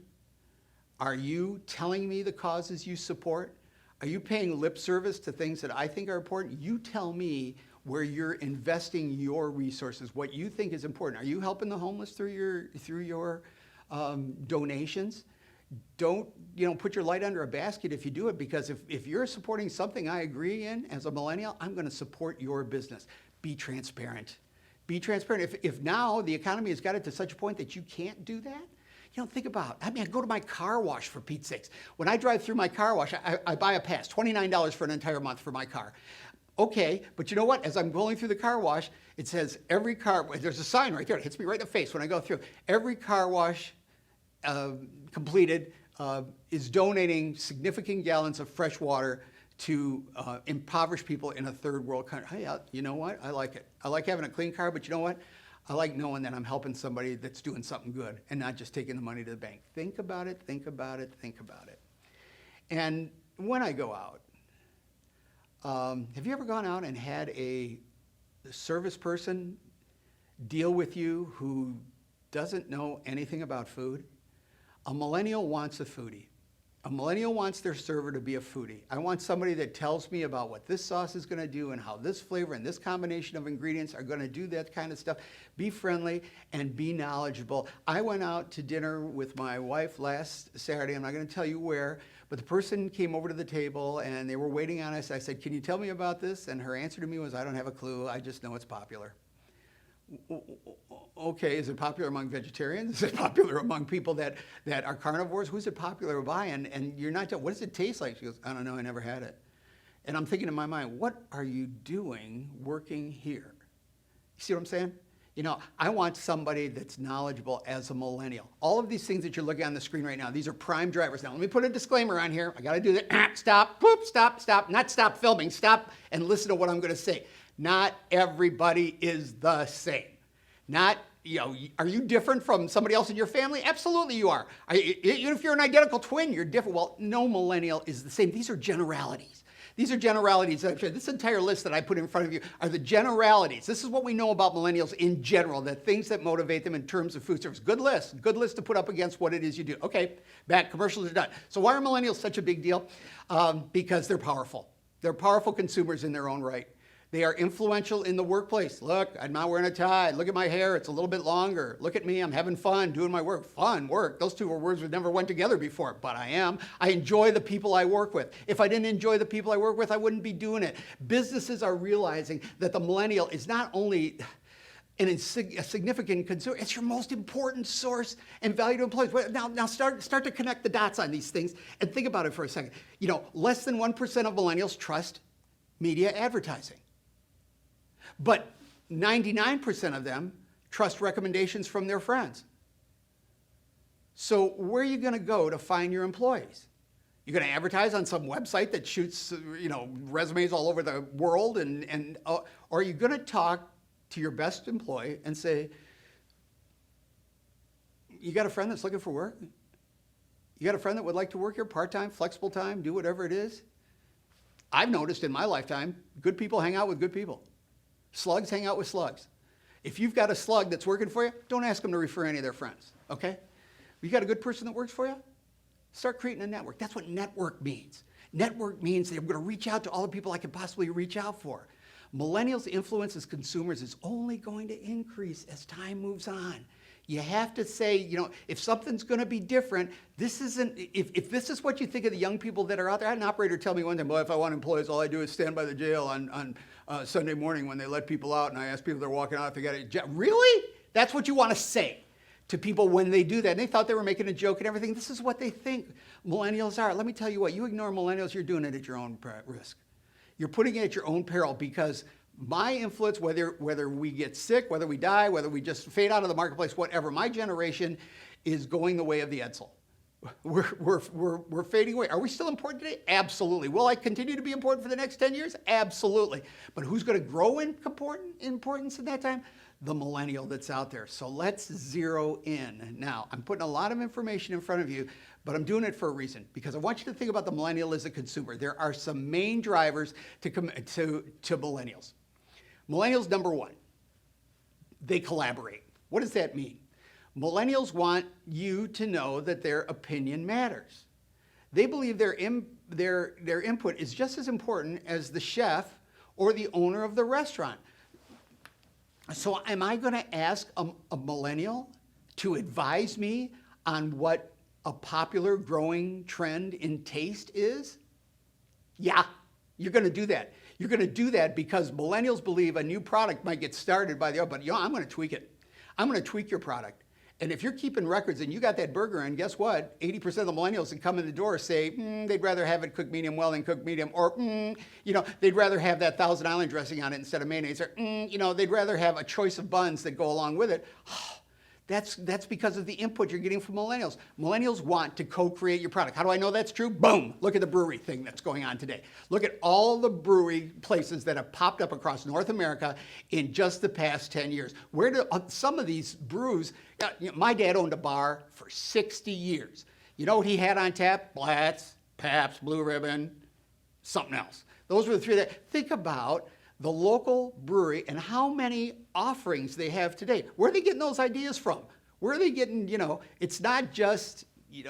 Are you telling me the causes you support? Are you paying lip service to things that I think are important? You tell me where you're investing your resources, what you think is important. Are you helping the homeless through your donations? Don't put your light under a basket if you do it, because if you're supporting something I agree in as a millennial, I'm going to support your business. Be transparent. Be transparent. If now the economy has got it to such a point that you can't do that, think about it. I go to my car wash, for Pete's sakes. When I drive through my car wash, I buy a pass, $29 for an entire month for my car. Okay, but you know what? As I'm going through the car wash, it says every car, there's a sign right there. It hits me right in the face when I go through. Every car wash completed is donating significant gallons of fresh water to impoverished people in a third world country. Hey, you know what? I like it. I like having a clean car, but you know what? I like knowing that I'm helping somebody that's doing something good and not just taking the money to the bank. Think about it, think about it, think about it. And when I go out, have you ever gone out and had a service person deal with you who doesn't know anything about food? A millennial wants a foodie. A millennial wants their server to be a foodie. I want somebody that tells me about what this sauce is going to do and how this flavor and this combination of ingredients are going to do that kind of stuff. Be friendly and be knowledgeable. I went out to dinner with my wife last Saturday. I'm not going to tell you where, but the person came over to the table and they were waiting on us. I said, "Can you tell me about this?" And her answer to me was, "I don't have a clue. I just know it's popular." Okay, is it popular among vegetarians? Is it popular among people that are carnivores? Who's it popular by? And you're not, what does it taste like? She goes, "I don't know, I never had it." And I'm thinking in my mind, what are you doing working here? You see what I'm saying? I want somebody that's knowledgeable as a millennial. All of these things that you're looking on the screen right now, these are prime drivers. Now, let me put a disclaimer on here. I got to do that. Stop, boop, stop, not stop filming, stop and listen to what I'm going to say. Not everybody is the same. Are you different from somebody else in your family? Absolutely you are. Even if you're an identical twin, you're different. Well, no millennial is the same. These are generalities. These are generalities. This entire list that I put in front of you are the generalities. This is what we know about millennials in general, the things that motivate them in terms of food service. Good list to put up against what it is you do. Okay, back, commercials are done. So why are millennials such a big deal? Because they're powerful. They're powerful consumers in their own right. They are influential in the workplace. Look, I'm not wearing a tie. Look at my hair. It's a little bit longer. Look at me. I'm having fun doing my work. Fun, work. Those two were words that never went together before, but I am. I enjoy the people I work with. If I didn't enjoy the people I work with, I wouldn't be doing it. Businesses are realizing that the millennial is not only a significant consumer, it's your most important source and value to employees. Now start to connect the dots on these things and think about it for a second. Less than 1% of millennials trust media advertising. But 99% of them trust recommendations from their friends. So where are you going to go to find your employees? You're going to advertise on some website that shoots, resumes all over the world, or are you going to talk to your best employee and say, "You got a friend that's looking for work? You got a friend that would like to work here part-time, flexible time, do whatever it is?" I've noticed in my lifetime, good people hang out with good people. Slugs hang out with slugs. If you've got a slug that's working for you, don't ask them to refer any of their friends, okay? You got a good person that works for you? Start creating a network. That's what network means. Network means that I'm going to reach out to all the people I can possibly reach out for. Millennials' influence as consumers is only going to increase as time moves on. You have to say, if something's going to be different, this isn't, if this is what you think of the young people that are out there. I had an operator tell me one time, well, if I want employees, all I do is stand by the jail on Sunday morning when they let people out, and I ask people if they're walking out if they got a job. Really? That's what you want to say to people when they do that. And they thought they were making a joke and everything. This is what they think millennials are. Let me tell you what, you ignore millennials, you're doing it at your own risk. You're putting it at your own peril, because my influence, whether we get sick, whether we die, whether we just fade out of the marketplace, whatever, my generation is going the way of the Edsel. We're fading away. Are we still important today? Absolutely. Will I continue to be important for the next 10 years? Absolutely. But who's going to grow in importance in that time? The millennial that's out there. So let's zero in. Now, I'm putting a lot of information in front of you, but I'm doing it for a reason, because I want you to think about the millennial as a consumer. There are some main drivers to millennials. Millennials, number one, they collaborate. What does that mean? Millennials want you to know that their opinion matters. They believe their input is just as important as the chef or the owner of the restaurant. So am I going to ask a millennial to advise me on what a popular growing trend in taste is? Yeah, you're going to do that. You're going to do that because millennials believe a new product might get started by the other, but I'm going to tweak it. I'm going to tweak your product. And if you're keeping records and you got that burger, and guess what? 80% of the millennials that come in the door say they'd rather have it cooked medium well than cooked medium, or they'd rather have that Thousand Island dressing on it instead of mayonnaise, or they'd rather have a choice of buns that go along with it. That's because of the input you're getting from millennials. Millennials want to co-create your product. How do I know that's true? Boom! Look at the brewery thing that's going on today. Look at all the brewery places that have popped up across North America in just the past 10 years. Where do some of these brews, my dad owned a bar for 60 years. You know what he had on tap? Blatz, Pabst, Blue Ribbon, something else. Those were the three that, think about the local brewery and how many offerings they have today. Where are they getting those ideas from? Where are they getting, it's not just,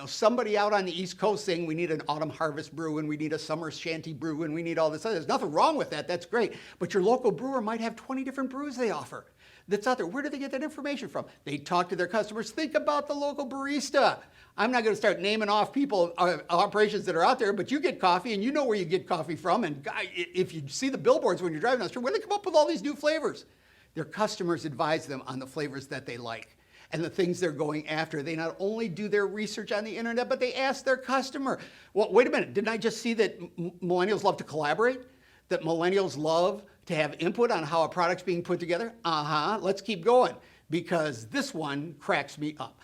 somebody out on the East Coast saying we need an autumn harvest brew and we need a summer shanty brew and we need all this other. There's nothing wrong with that. That's great. But your local brewer might have 20 different brews they offer that's out there. Where do they get that information from? They talk to their customers. Think about the local barista. I'm not going to start naming off people, operations that are out there, but you get coffee and you know where you get coffee from. And if you see the billboards when you're driving down the street, where do they come up with all these new flavors? Their customers advise them on the flavors that they like and the things they're going after. They not only do their research on the internet, but they ask their customer. Well, wait a minute, didn't I just see that millennials love to collaborate? That millennials love to have input on how a product's being put together? Let's keep going, because this one cracks me up.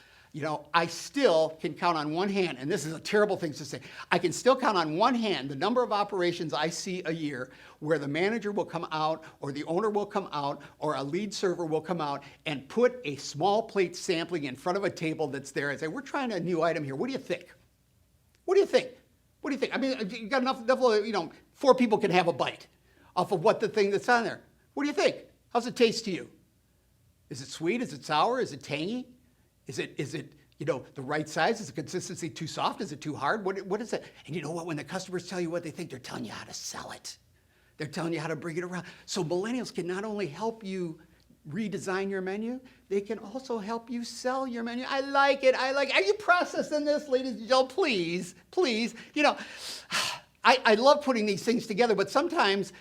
I still can count on one hand, and this is a terrible thing to say, I can still count on one hand the number of operations I see a year where the manager will come out, or the owner will come out, or a lead server will come out and put a small plate sampling in front of a table that's there and say, we're trying a new item here. What do you think? What do you think? What do you think? I mean, you got enough, 4 people can have a bite off of what the thing that's on there. What do you think? How's it taste to you? Is it sweet? Is it sour? Is it tangy? Is it the right size? Is the consistency too soft? Is it too hard? What is it? And you know what? When the customers tell you what they think, they're telling you how to sell it. They're telling you how to bring it around. So millennials can not only help you redesign your menu, they can also help you sell your menu. I like it. Are you processing this, ladies and gentlemen? Please. I love putting these things together, but sometimes,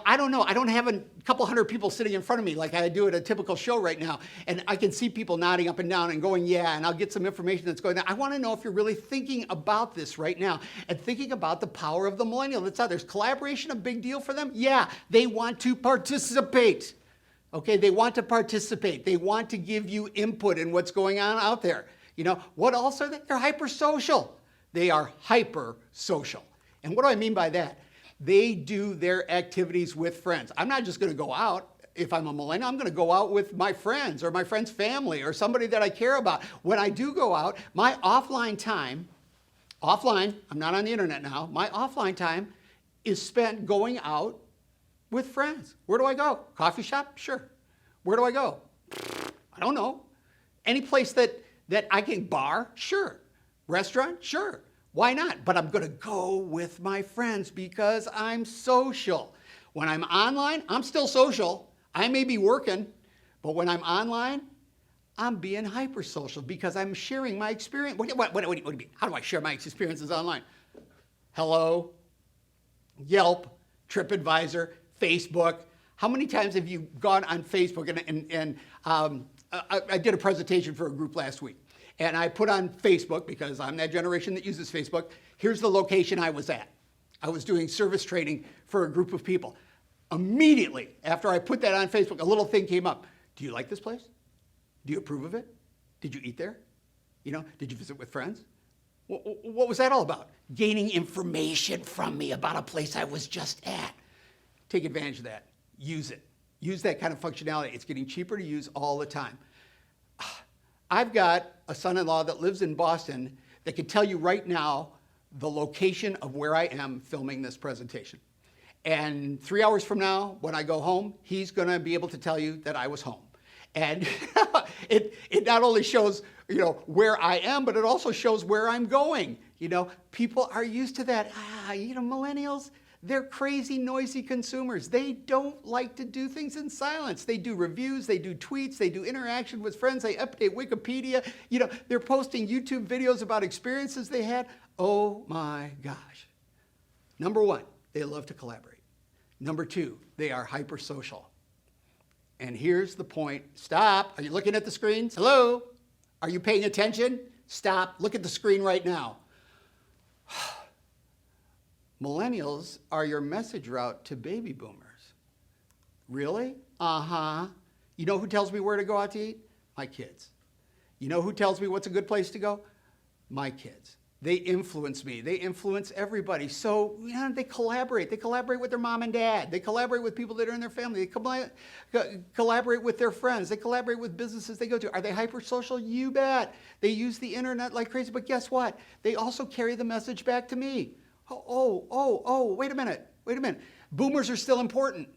I don't know. I don't have a couple hundred people sitting in front of me like I do at a typical show right now, and I can see people nodding up and down and going, yeah, and I'll get some information that's going on. I want to know if you're really thinking about this right now and thinking about the power of the millennial that's out there. Is collaboration a big deal for them? Yeah, they want to participate. Okay, they want to participate. They want to give you input in what's going on out there. What else are they? They're hypersocial. They are hypersocial. And what do I mean by that? They do their activities with friends. I'm not just going to go out. If I'm a millennial, I'm going to go out with my friends or my friend's family or somebody that I care about. When I do go out, my offline time, I'm not on the internet now, my offline time is spent going out with friends. Where do I go? Coffee shop? Sure. Where do I go? I don't know. Any place that I can, bar, sure. Restaurant, sure. Why not? But I'm gonna go with my friends because I'm social. When I'm online, I'm still social. I may be working, but when I'm online, I'm being hypersocial because I'm sharing my experience. What do you mean? How do I share my experiences online? Hello, Yelp, TripAdvisor, Facebook. How many times have you gone on Facebook I did a presentation for a group last week, and I put on Facebook, because I'm that generation that uses Facebook, here's the location I was at. I was doing service training for a group of people. Immediately after I put that on Facebook, a little thing came up. Do you like this place? Do you approve of it? Did you eat there? Did you visit with friends? What was that all about? Gaining information from me about a place I was just at. Take advantage of that. Use it. Use that kind of functionality. It's getting cheaper to use all the time. I've got a son-in-law that lives in Boston that can tell you right now the location of where I am filming this presentation. And 3 hours from now, when I go home, he's going to be able to tell you that I was home. And it not only shows, where I am, but it also shows where I'm going. People are used to that. Millennials, they're crazy, noisy consumers. They don't like to do things in silence. They do reviews, they do tweets, they do interaction with friends, they update Wikipedia. They're posting YouTube videos about experiences they had. Oh my gosh. Number one, they love to collaborate. Number two, they are hypersocial. And here's the point. Stop. Are you looking at the screens? Hello? Are you paying attention? Stop. Look at the screen right now. Millennials are your message route to baby boomers. Really? Uh-huh. You know who tells me where to go out to eat? My kids. You know who tells me what's a good place to go? My kids. They influence me. They influence everybody. So they collaborate. They collaborate with their mom and dad. They collaborate with people that are in their family. They collaborate with their friends. They collaborate with businesses they go to. Are they hypersocial? You bet. They use the internet like crazy. But guess what? They also carry the message back to me. Wait a minute. Boomers are still important.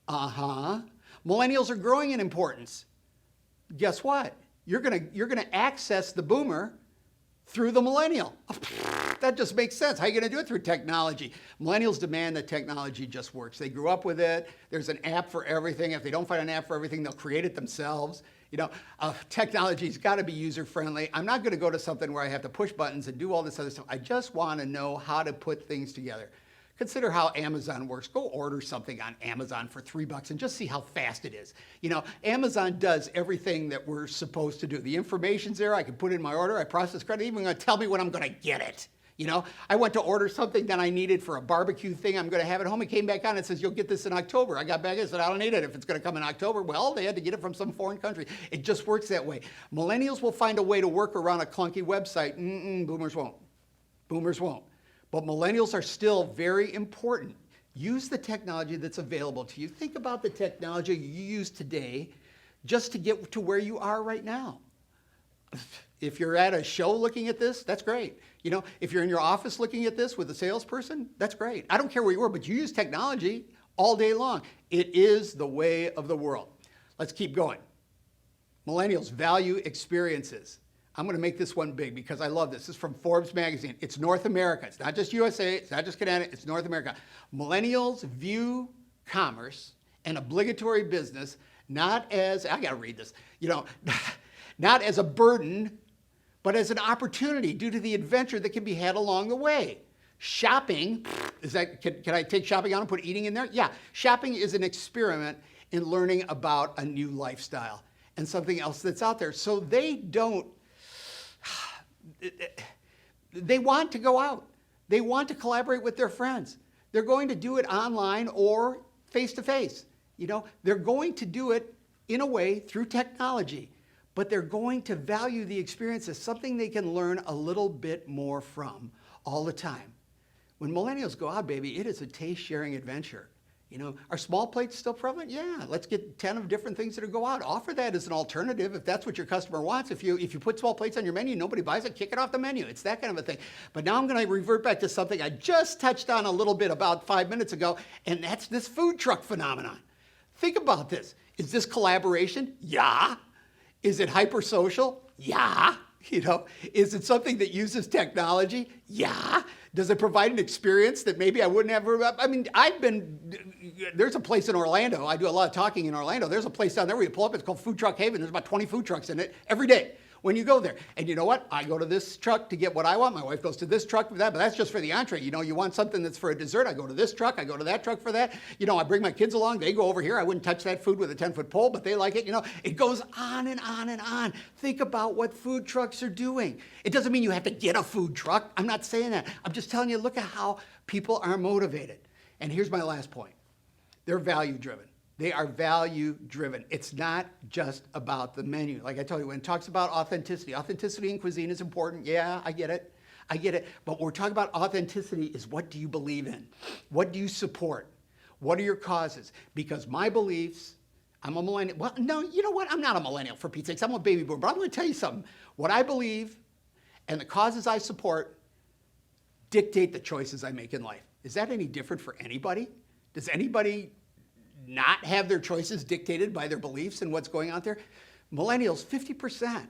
Uh-huh. Millennials are growing in importance. Guess what? You're gonna access the boomer through the millennial. That just makes sense. How are you going to do it? Through technology. Millennials demand that technology just works. They grew up with it. There's an app for everything. If they don't find an app for everything, they'll create it themselves. Technology's got to be user-friendly. I'm not going to go to something where I have to push buttons and do all this other stuff. I just want to know how to put things together. Consider how Amazon works. Go order something on Amazon for $3 and just see how fast it is. Amazon does everything that we're supposed to do. The information's there. I can put in my order. I process credit. Even going to tell me when I'm going to get it. I went to order something that I needed for a barbecue thing. I'm going to have it home. It came back on. It says, you'll get this in October. I got back and said, I don't need it. If it's going to come in October, well, they had to get it from some foreign country. It just works that way. Millennials will find a way to work around a clunky website. Boomers won't. Boomers won't. But millennials are still very important. Use the technology that's available to you. Think about the technology you use today just to get to where you are right now. If you're at a show looking at this, that's great. If you're in your office looking at this with a salesperson, that's great. I don't care where you are, but you use technology all day long. It is the way of the world. Let's keep going. Millennials value experiences. I'm going to make this one big because I love this. This is from Forbes magazine. It's North America. It's not just USA. It's not just Canada. It's North America. Millennials view commerce and obligatory business not as, I got to read this, not as a burden, but as an opportunity due to the adventure that can be had along the way. Shopping, can I take shopping out and put eating in there? Yeah, shopping is an experiment in learning about a new lifestyle and something else that's out there. So they want to go out. They want to collaborate with their friends. They're going to do it online or face-to-face. They're going to do it in a way through technology, but they're going to value the experience as something they can learn a little bit more from all the time. When millennials go out, baby, it is a taste-sharing adventure. Are small plates still prevalent? Yeah, let's get 10 of different things that go out. Offer that as an alternative if that's what your customer wants. If you put small plates on your menu, nobody buys it, kick it off the menu. It's that kind of a thing. But now I'm going to revert back to something I just touched on a little bit about 5 minutes ago, and that's this food truck phenomenon. Think about this. Is this collaboration? Yeah. Is it hyper-social? Yeah. Is it something that uses technology? Yeah. Does it provide an experience that maybe I wouldn't have? I mean, there's a place in Orlando. I do a lot of talking in Orlando. There's a place down there where you pull up. It's called Food Truck Haven. There's about 20 food trucks in it every day when you go there. And you know what? I go to this truck to get what I want. My wife goes to this truck for that, but that's just for the entree. You want something that's for a dessert. I go to this truck. I go to that truck for that. I bring my kids along. They go over here. I wouldn't touch that food with a 10-foot pole, but they like it. It goes on and on and on. Think about what food trucks are doing. It doesn't mean you have to get a food truck. I'm not saying that. I'm just telling you, look at how people are motivated. And here's my last point. They're value driven. They are value driven. It's not just about the menu. Like I told you, when it talks about authenticity in cuisine is important. Yeah, I get it. But what we're talking about authenticity is, what do you believe in? What do you support? What are your causes? Because my beliefs, I'm a millennial. Well, no, you know what? I'm not a millennial, for Pete's sakes. I'm a baby boomer. But I'm going to tell you something. What I believe and the causes I support dictate the choices I make in life. Is that any different for anybody? Does anybody not have their choices dictated by their beliefs and what's going on there? Millennials, 50%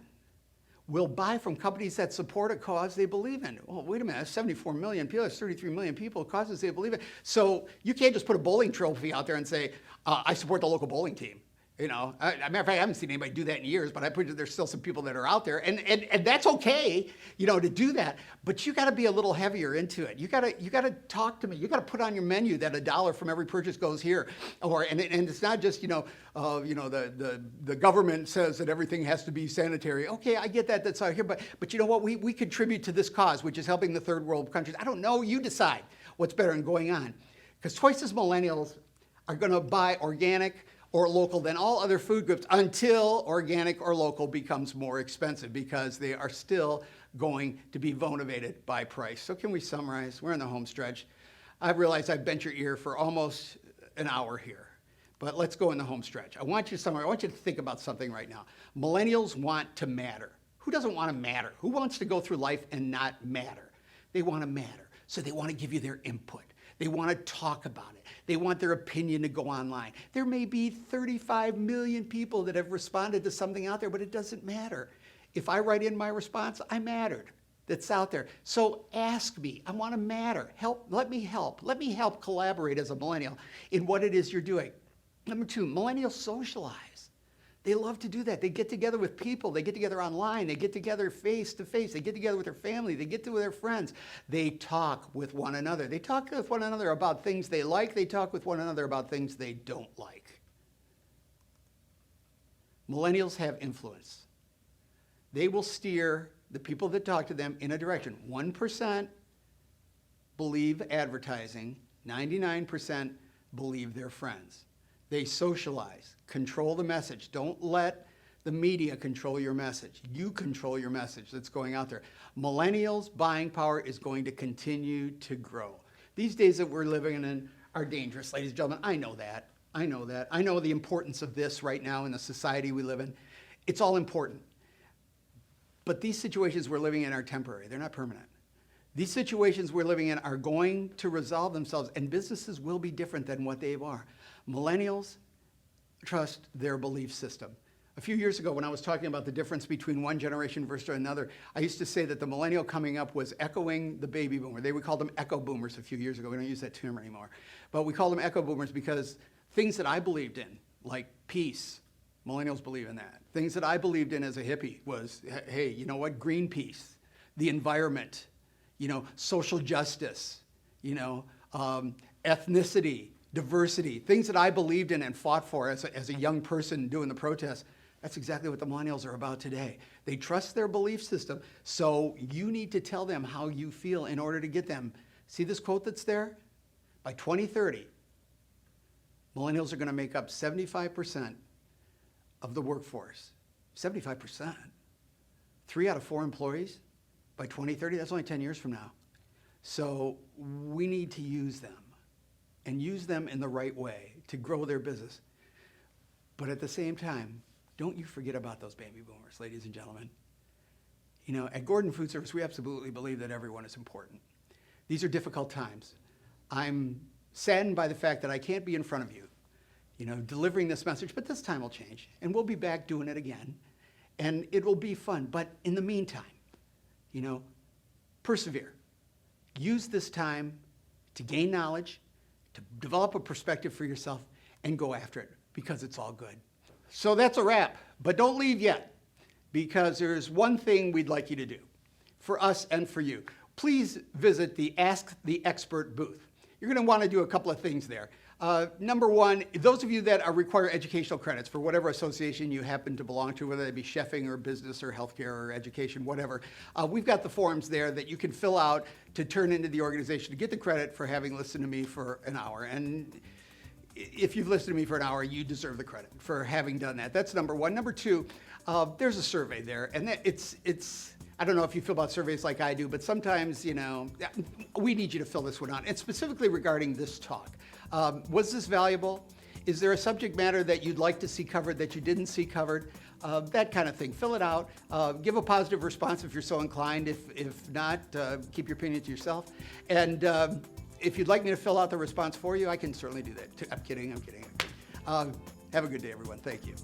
will buy from companies that support a cause they believe in. Well, wait a minute, that's 74 million people, that's 33 million people, causes they believe in. So you can't just put a bowling trophy out there and say, I support the local bowling team. As a matter of fact, I haven't seen anybody do that in years, but I put there's still some people that are out there, and that's okay, to do that. But you got to be a little heavier into it. You got to talk to me. You got to put on your menu that $1 from every purchase goes here, and it's not just the government says that everything has to be sanitary. Okay, I get that. That's out here, but you know what? We contribute to this cause, which is helping the third world countries. I don't know. You decide what's better and going on, because twice as millennials are going to buy organic or local than all other food groups until organic or local becomes more expensive, because they are still going to be motivated by price. So can we summarize? We're in the home stretch. I realize I've bent your ear for almost an hour here, but let's go in the home stretch. I want you to summarize. I want you to think about something right now. Millennials want to matter. Who doesn't want to matter? Who wants to go through life and not matter? They want to matter. So they want to give you their input. They want to talk about it. They want their opinion to go online. There may be 35 million people that have responded to something out there, but it doesn't matter. If I write in my response, I mattered. That's out there. So ask me. I want to matter. Let me help. Let me help collaborate as a millennial in what it is you're doing. Number 2, millennials socialize. They love to do that. They get together with people. They get together online. They get together face to face. They get together with their family. They get together with their friends. They talk with one another. They talk with one another about things they like. They talk with one another about things they don't like. Millennials have influence. They will steer the people that talk to them in a direction. 1% believe advertising. 99% believe their friends. They socialize, control the message. Don't let the media control your message. You control your message that's going out there. Millennials' buying power is going to continue to grow. These days that we're living in are dangerous, ladies and gentlemen. I know that. I know the importance of this right now in the society we live in. It's all important. But these situations we're living in are temporary. They're not permanent. These situations we're living in are going to resolve themselves, and businesses will be different than what they are. Millennials trust their belief system. A few years ago, when I was talking about the difference between one generation versus another, I used to say that the millennial coming up was echoing the baby boomer. We called them echo boomers a few years ago. We don't use that term anymore. But we call them echo boomers because things that I believed in, like peace, millennials believe in that. Things that I believed in as a hippie was, hey, you know what, Greenpeace, the environment, social justice, ethnicity, diversity, things that I believed in and fought for as a young person doing the protests. That's exactly what the millennials are about today. They trust their belief system, so you need to tell them how you feel in order to get them. See this quote that's there? By 2030, millennials are going to make up 75% of the workforce. 75%. 3 out of 4 employees by 2030, that's only 10 years from now. So we need to use them. And use them in the right way to grow their business. But at the same time, don't you forget about those baby boomers, ladies and gentlemen. At Gordon Food Service, we absolutely believe that everyone is important. These are difficult times. I'm saddened by the fact that I can't be in front of you, delivering this message, but this time will change. And we'll be back doing it again. and it will be fun. But in the meantime, persevere. Use this time to gain knowledge, to develop a perspective for yourself, and go after it, because it's all good. So that's a wrap, but don't leave yet, because there's one thing we'd like you to do, for us and for you. Please visit the Ask the Expert booth. You're going to want to do a couple of things there. Number one, those of you that require educational credits for whatever association you happen to belong to, whether it be chefing or business or healthcare or education, whatever, we've got the forms there that you can fill out to turn into the organization to get the credit for having listened to me for an hour. And if you've listened to me for an hour, you deserve the credit for having done that. That's number one. Number two, there's a survey there, and it's I don't know if you feel about surveys like I do, but sometimes, we need you to fill this one out, and specifically regarding this talk. Was this valuable? Is there a subject matter that you'd like to see covered that you didn't see covered? That kind of thing. Fill it out. Give a positive response if you're so inclined. If not, keep your opinion to yourself. And if you'd like me to fill out the response for you, I can certainly do that. I'm kidding. Have a good day, everyone. Thank you.